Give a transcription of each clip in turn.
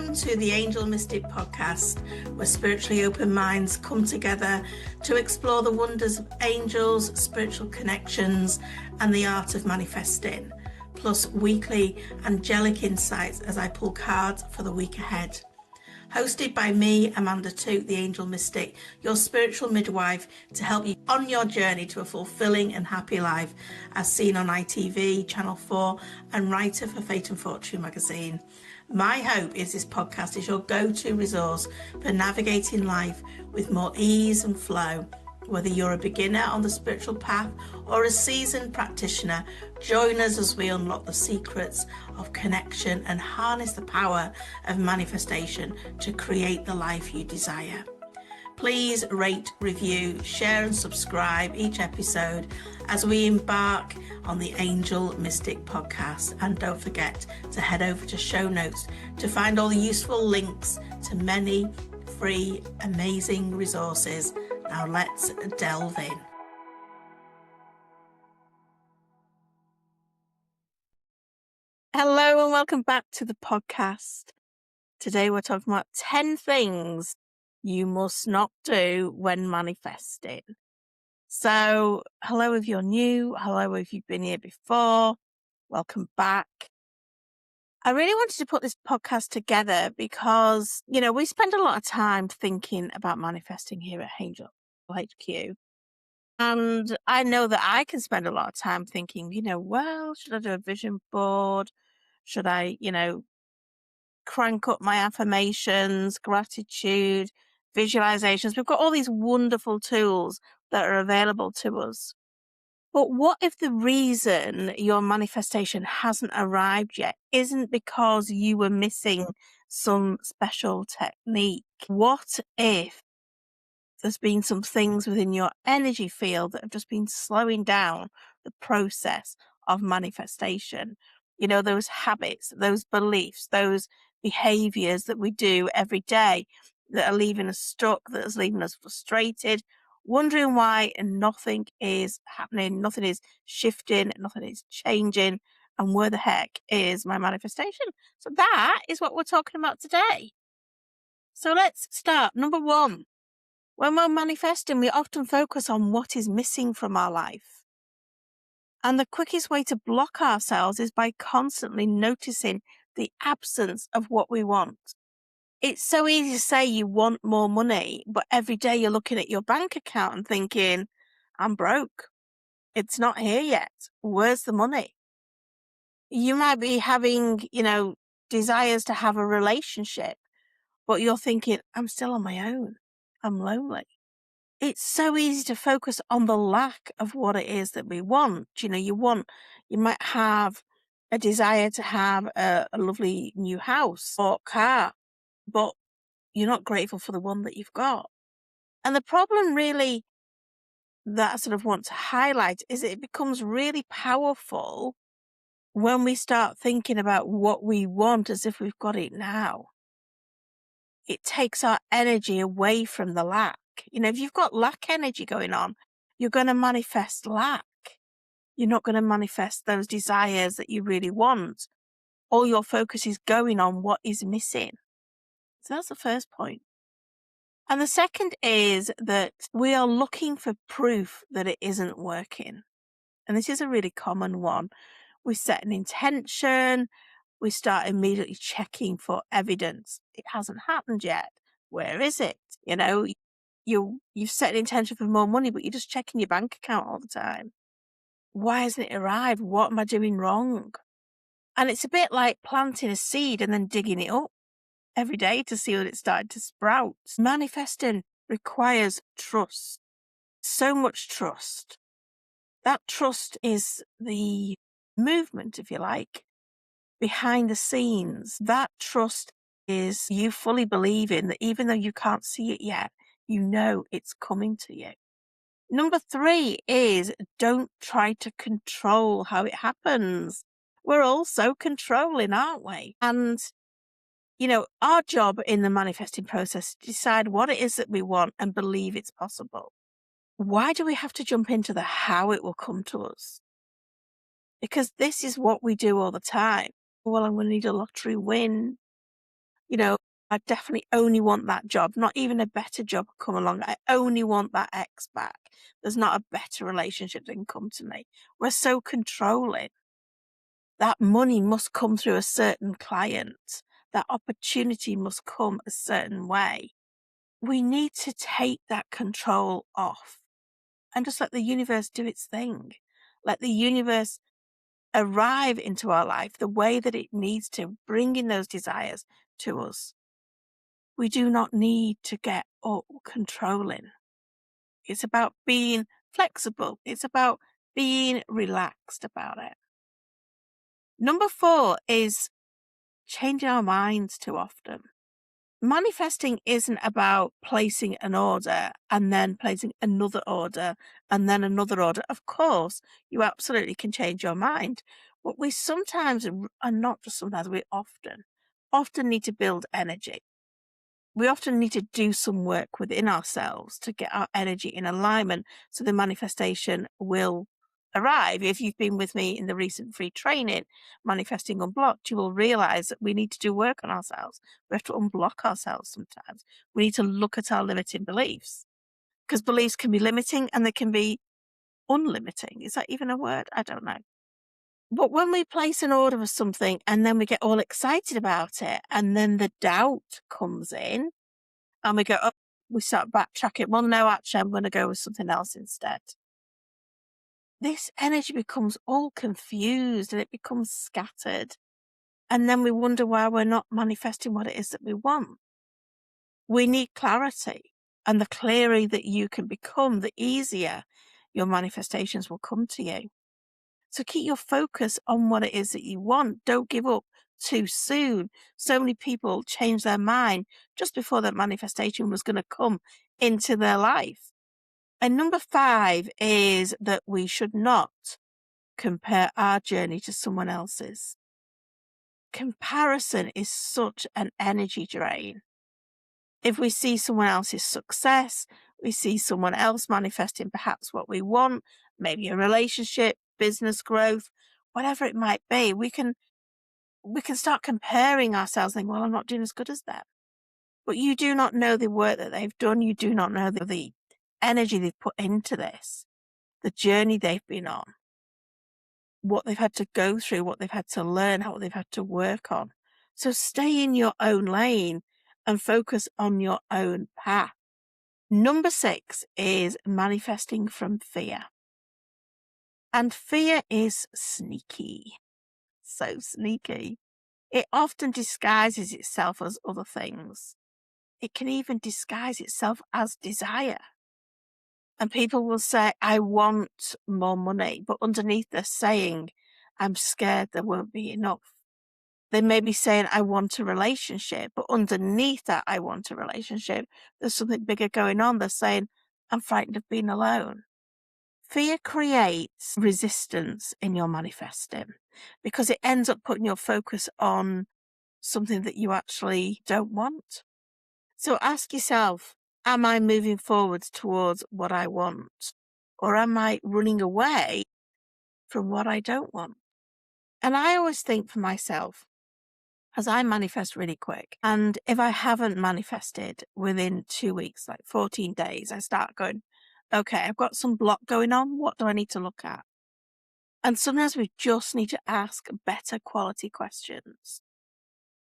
Welcome to the Angel Mystic podcast, where spiritually open minds come together to explore the wonders of angels, spiritual connections, and the art of manifesting, plus weekly angelic insights as I pull cards for the week ahead. Hosted by me, Amanda Tooke, the Angel Mystic, your spiritual midwife, to help you on your journey to a fulfilling and happy life, as seen on ITV, Channel 4, and writer for Fate and Fortune magazine. My hope is this podcast is your go-to resource for navigating life with more ease and flow. Whether you're a beginner on the spiritual path or a seasoned practitioner, join us as we unlock the secrets of connection and harness the power of manifestation to create the life you desire. Please rate, review, share and subscribe each episode as we embark on the Angel Mystic podcast. And don't forget to head over to show notes to find all the useful links to many free, amazing resources. Now let's delve in. Hello and welcome back to the podcast. Today we're talking about 10 things you must not do when manifesting. So, hello if you're new, hello if you've been here before, welcome back. I really wanted to put this podcast together because, we spend a lot of time thinking about manifesting here at Angel HQ. And I know that I can spend a lot of time thinking, should I do a vision board? Should I, crank up my affirmations, gratitude, visualizations? We've got all these wonderful tools that are available to us. But what if the reason your manifestation hasn't arrived yet isn't because you were missing some special technique? What if there's been some things within your energy field that have just been slowing down the process of manifestation? Those habits, those beliefs, those behaviours that we do every day that are leaving us stuck, that is leaving us frustrated, wondering why nothing is happening, nothing is shifting, nothing is changing, and where the heck is my manifestation? So that is what we're talking about today. So let's start. Number one. When we're manifesting, we often focus on what is missing from our life. And the quickest way to block ourselves is by constantly noticing the absence of what we want. It's so easy to say you want more money, but every day you're looking at your bank account and thinking, I'm broke. It's not here yet. Where's the money? You might be having, desires to have a relationship, but you're thinking, I'm still on my own. I'm lonely. It's so easy to focus on the lack of what it is that we want. You might have a desire to have a lovely new house or car, but you're not grateful for the one that you've got. And the problem really that I sort of want to highlight is it becomes really powerful when we start thinking about what we want as if we've got it now. It takes our energy away from the lack. If you've got lack energy going on, you're going to manifest lack. You're not going to manifest those desires that you really want. All your focus is going on what is missing. So that's the first point. And the second is that we are looking for proof that it isn't working. And this is a really common one. We set an intention. We start immediately checking for evidence. It hasn't happened yet. Where is it? You've set an intention for more money, but you're just checking your bank account all the time. Why hasn't it arrived? What am I doing wrong? And it's a bit like planting a seed and then digging it up every day to see that it's started to sprout. Manifesting requires trust. So much trust. That trust is the movement, if you like, behind the scenes. That trust is you fully believing that even though you can't see it yet, you know it's coming to you. Number 3 is don't try to control how it happens. We're all so controlling, aren't we? And, our job in the manifesting process is to decide what it is that we want and believe it's possible. Why do we have to jump into the how it will come to us? Because this is what we do all the time. Well, I'm going to need a lottery win. I definitely only want that job, not even a better job come along. I only want that ex back. There's not a better relationship that can come to me. We're so controlling. That money must come through a certain client. That opportunity must come a certain way. We need to take that control off and just let the universe do its thing. Let the universe arrive into our life the way that it needs to, bring in those desires to us. We do not need to get up controlling. It's about being flexible. It's about being relaxed about it. Number 4 is changing our minds too often. Manifesting isn't about placing an order and then placing another order and then another order. Of course, you absolutely can change your mind, but we sometimes, and not just sometimes, we often need to build energy. We often need to do some work within ourselves to get our energy in alignment so the manifestation will arrive. If you've been with me in the recent free training, Manifesting Unblocked, you will realize that we need to do work on ourselves. We have to unblock ourselves sometimes. We need to look at our limiting beliefs, because beliefs can be limiting and they can be unlimiting. Is that even a word? I don't know. But when we place an order for something and then we get all excited about it and then the doubt comes in, and we go, oh, we start backtracking. Well, no, actually, I'm going to go with something else instead. This energy becomes all confused and it becomes scattered. And then we wonder why we're not manifesting what it is that we want. We need clarity. And the clearer that you can become, the easier your manifestations will come to you. So keep your focus on what it is that you want. Don't give up too soon. So many people change their mind just before that manifestation was going to come into their life. And number 5 is that we should not compare our journey to someone else's. Comparison is such an energy drain. If we see someone else's success, we see someone else manifesting perhaps what we want, maybe a relationship, business growth, whatever it might be, we can start comparing ourselves and think, well, I'm not doing as good as them. But you do not know the work that they've done. You do not know the energy they've put into this, the journey they've been on, what they've had to go through, what they've had to learn, what they've had to work on. So stay in your own lane and focus on your own path. Number 6 is manifesting from fear. And fear is sneaky. So sneaky. It often disguises itself as other things. It can even disguise itself as desire. And people will say, I want more money, but underneath they're saying, I'm scared there won't be enough. They may be saying, I want a relationship, but underneath that, I want a relationship, there's something bigger going on. They're saying, I'm frightened of being alone. Fear creates resistance in your manifesting because it ends up putting your focus on something that you actually don't want. So ask yourself, am I moving forwards towards what I want? Or am I running away from what I don't want? And I always think for myself, as I manifest really quick, and if I haven't manifested within 2 weeks, like 14 days, I start going, okay, I've got some block going on. What do I need to look at? And sometimes we just need to ask better quality questions.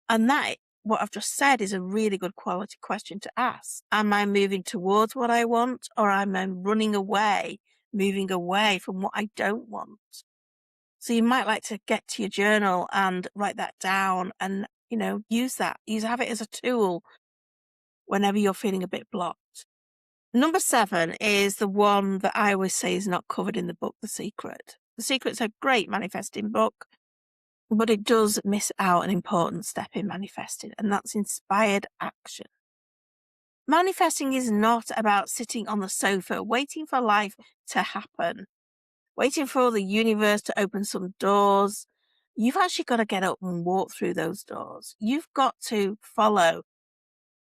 And that, what I've just said, is a really good quality question to ask. Am I moving towards what I want, or am I running away, moving away from what I don't want? So you might like to get to your journal and write that down and, have it as a tool whenever you're feeling a bit blocked. Number 7 is the one that I always say is not covered in the book, The Secret. The Secret's a great manifesting book, but it does miss out an important step in manifesting, and that's inspired action. Manifesting is not about sitting on the sofa waiting for life to happen, waiting for the universe to open some doors. You've actually got to get up and walk through those doors. You've got to follow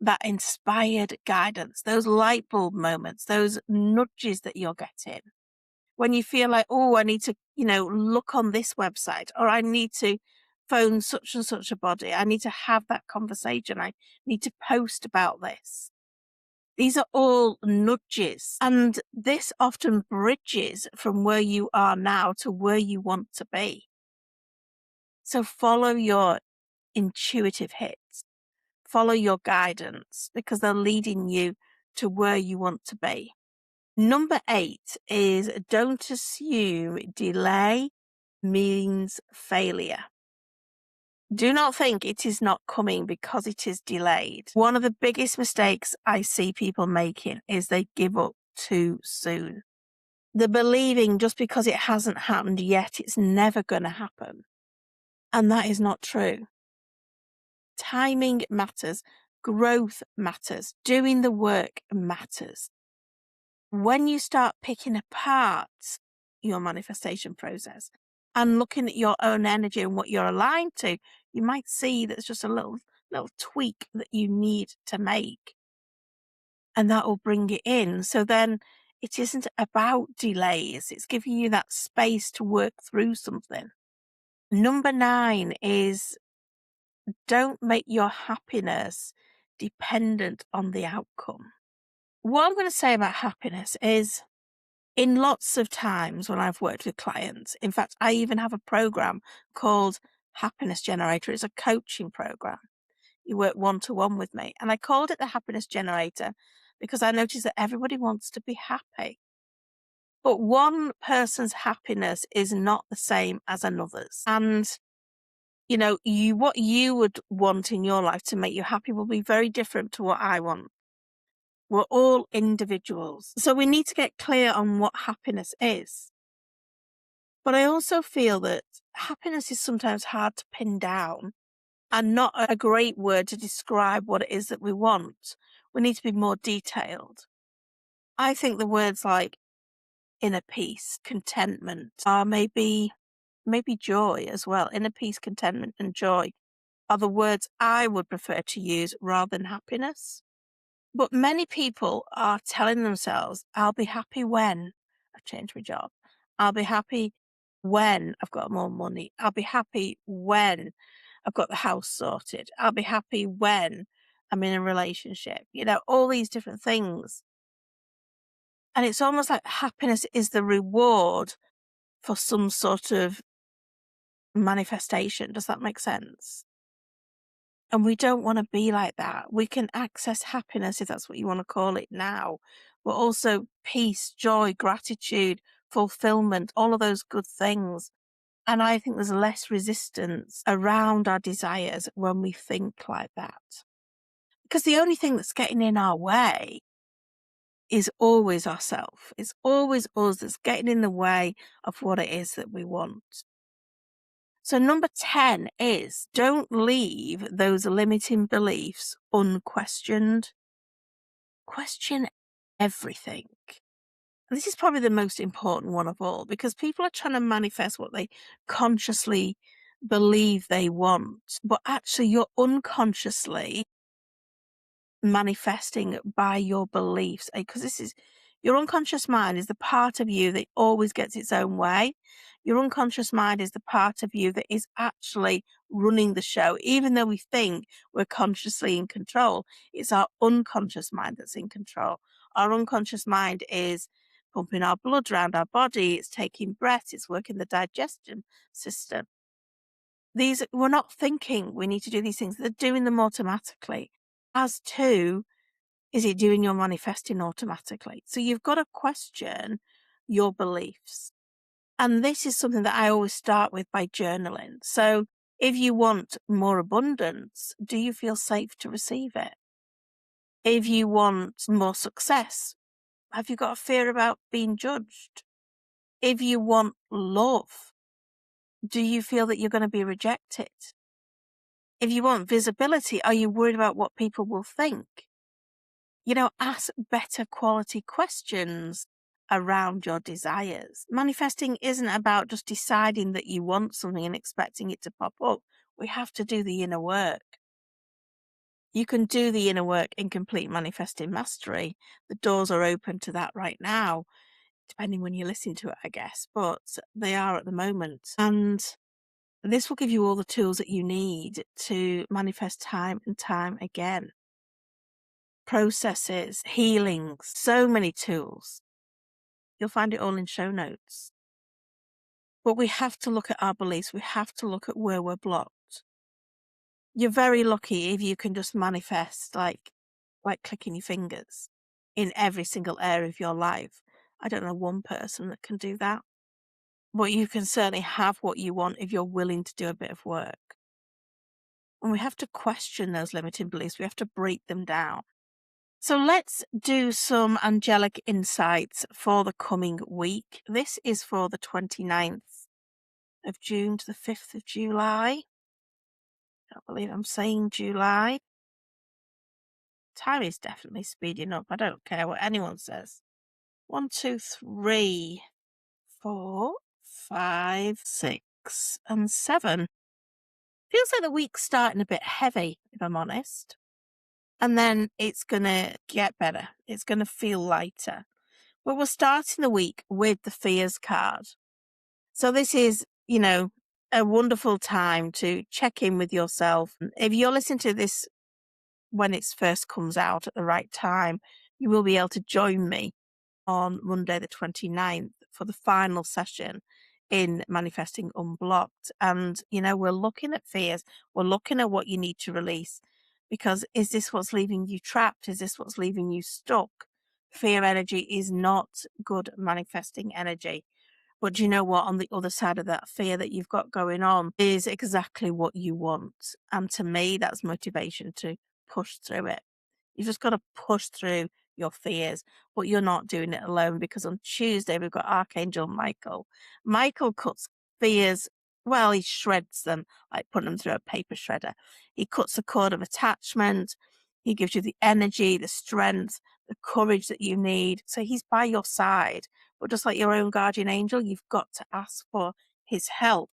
that inspired guidance, those light bulb moments, those nudges that you're getting. When you feel like, oh, I need to, look on this website, or I need to phone such and such a body. I need to have that conversation. I need to post about this. These are all nudges, and this often bridges from where you are now to where you want to be. So follow your intuitive hits, follow your guidance, because they're leading you to where you want to be. Number 8 is don't assume delay means failure. Do not think it is not coming because it is delayed. One of the biggest mistakes I see people making is they give up too soon. They're believing just because it hasn't happened yet, it's never going to happen. And that is not true. Timing matters. Growth matters. Doing the work matters. When you start picking apart your manifestation process and looking at your own energy and what you're aligned to, you might see that it's just a little tweak that you need to make. And that will bring it in. So then it isn't about delays. It's giving you that space to work through something. Number 9 is don't make your happiness dependent on the outcome. What I'm going to say about happiness is, in lots of times when I've worked with clients, in fact, I even have a program called Happiness Generator. It's a coaching program. You work one-to-one with me. And I called it the Happiness Generator because I noticed that everybody wants to be happy. But one person's happiness is not the same as another's. And, what you would want in your life to make you happy will be very different to what I want. We're all individuals. So we need to get clear on what happiness is. But I also feel that happiness is sometimes hard to pin down and not a great word to describe what it is that we want. We need to be more detailed. I think the words like inner peace, contentment are maybe joy as well. Inner peace, contentment and joy are the words I would prefer to use rather than happiness. But many people are telling themselves, I'll be happy when I change my job. I'll be happy when I've got more money. I'll be happy when I've got the house sorted. I'll be happy when I'm in a relationship. All these different things. And it's almost like happiness is the reward for some sort of manifestation. Does that make sense? And we don't want to be like that. We can access happiness, if that's what you want to call it now, but also peace, joy, gratitude, fulfillment, all of those good things. And I think there's less resistance around our desires when we think like that. Because the only thing that's getting in our way is always ourself. It's always us that's getting in the way of what it is that we want. So number 10 is don't leave those limiting beliefs unquestioned. Question everything. And this is probably the most important one of all, because people are trying to manifest what they consciously believe they want, but actually you're unconsciously manifesting by your beliefs, because your unconscious mind is the part of you that always gets its own way. Your unconscious mind is the part of you that is actually running the show. Even though we think we're consciously in control, it's our unconscious mind that's in control. Our unconscious mind is pumping our blood around our body, it's taking breaths, it's working the digestion system. We're not thinking we need to do these things, they're doing them automatically. As to, is it doing your manifesting automatically? So you've got to question your beliefs. And this is something that I always start with by journaling. So if you want more abundance, do you feel safe to receive it? If you want more success, have you got a fear about being judged? If you want love, do you feel that you're going to be rejected? If you want visibility, are you worried about what people will think? Ask better quality questions around your desires. Manifesting isn't about just deciding that you want something and expecting it to pop up. We have to do the inner work. You can do the inner work in complete manifesting mastery. The doors are open to that right now, depending when you listen to it, I guess, but they are at the moment. And This will give you all the tools that you need to manifest time and time again. Processes, healings, so many tools. You'll find it all in show notes. But we have to look at our beliefs. We have to look at where we're blocked. You're very lucky if you can just manifest like clicking your fingers in every single area of your life. I don't know one person that can do that. But you can certainly have what you want if you're willing to do a bit of work. And we have to question those limiting beliefs. We have to break them down. So let's do some angelic insights for the coming week. This is for the 29th of June to the 5th of July. I can't believe I'm saying July. Time is definitely speeding up. I don't care what anyone says. 1, 2, 3, 4, 5, 6, and 7. Feels like the week's starting a bit heavy, if I'm honest. And then it's going to get better. It's going to feel lighter. But we're starting the week with the fears card. So this is, a wonderful time to check in with yourself. If you're listening to this when it first comes out at the right time, you will be able to join me on Monday the 29th for the final session in Manifesting Unblocked. And, we're looking at fears. We're looking at what you need to release. Because is this what's leaving you trapped? Is this what's leaving you stuck? Fear energy is not good manifesting energy. But do you know what? On the other side of that fear that you've got going on is exactly what you want. And to me, that's motivation to push through it. You've just got to push through your fears, but you're not doing it alone, because on Tuesday we've got Archangel Michael. Michael cuts fears. Well, he shreds them, like putting them through a paper shredder. He cuts the cord of attachment. He gives you the energy, the strength, the courage that you need. So he's by your side. But just like your own guardian angel, you've got to ask for his help.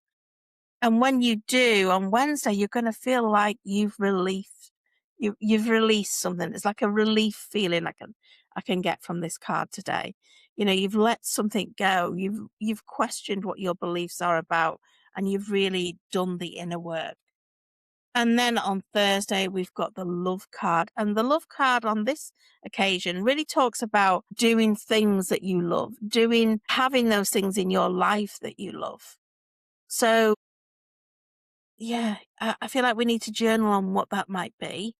And when you do, on Wednesday, you're going to feel like you've released something. It's like a relief feeling I can get from this card today. You've let something go. You've questioned what your beliefs are about, and you've really done the inner work. And then on Thursday, we've got the love card. And the love card on this occasion really talks about doing things that you love, having those things in your life that you love. So, yeah, I feel like we need to journal on what that might be,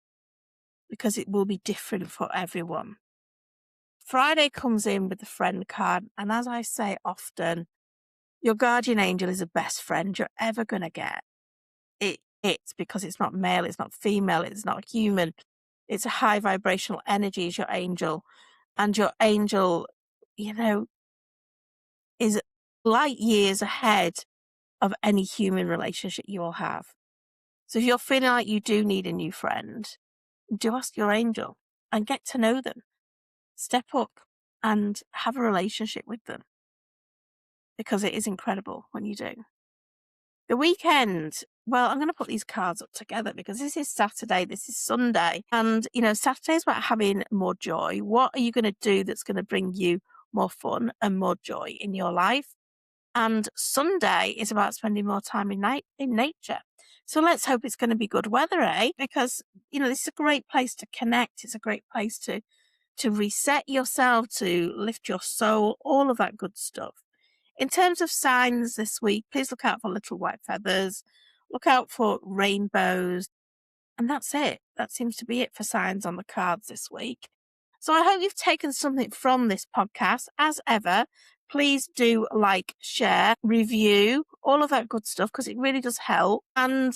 because it will be different for everyone. Friday comes in with the friend card. And as I say often, your guardian angel is the best friend you're ever going to get. It's because it's not male, it's not female, it's not human. It's a high vibrational energy is your angel. And your angel, is light years ahead of any human relationship you will have. So if you're feeling like you do need a new friend, do ask your angel and get to know them. Step up and have a relationship with them, because it is incredible when you do. The weekend, well, I'm going to put these cards up together because this is Saturday, this is Sunday. And, Saturday is about having more joy. What are you going to do that's going to bring you more fun and more joy in your life? And Sunday is about spending more time in nature. So let's hope it's going to be good weather, eh? Because, this is a great place to connect. It's a great place to reset yourself, to lift your soul, all of that good stuff. In terms of signs this week, please look out for little white feathers, look out for rainbows, and that's it. That seems to be it for signs on the cards this week. So I hope you've taken something from this podcast. As ever, please do like, share, review, all of that good stuff, because it really does help. And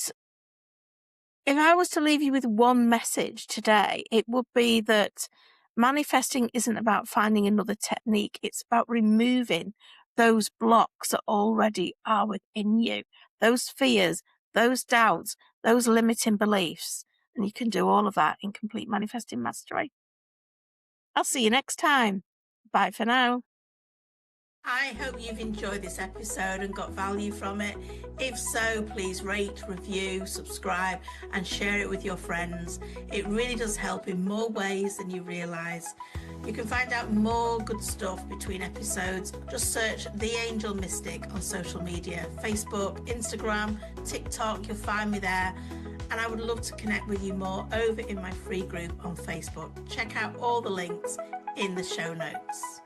if I was to leave you with one message today, it would be that manifesting isn't about finding another technique. It's about removing those blocks that already are within you, those fears, those doubts, those limiting beliefs. And you can do all of that in complete manifesting mastery. I'll see you next time. Bye for now. I hope you've enjoyed this episode and got value from it. If so, please rate, review, subscribe, and share it with your friends. It really does help in more ways than you realise. You can find out more good stuff between episodes. Just search The Angel Mystic on social media, Facebook, Instagram, TikTok, you'll find me there. And I would love to connect with you more over in my free group on Facebook. Check out all the links in the show notes.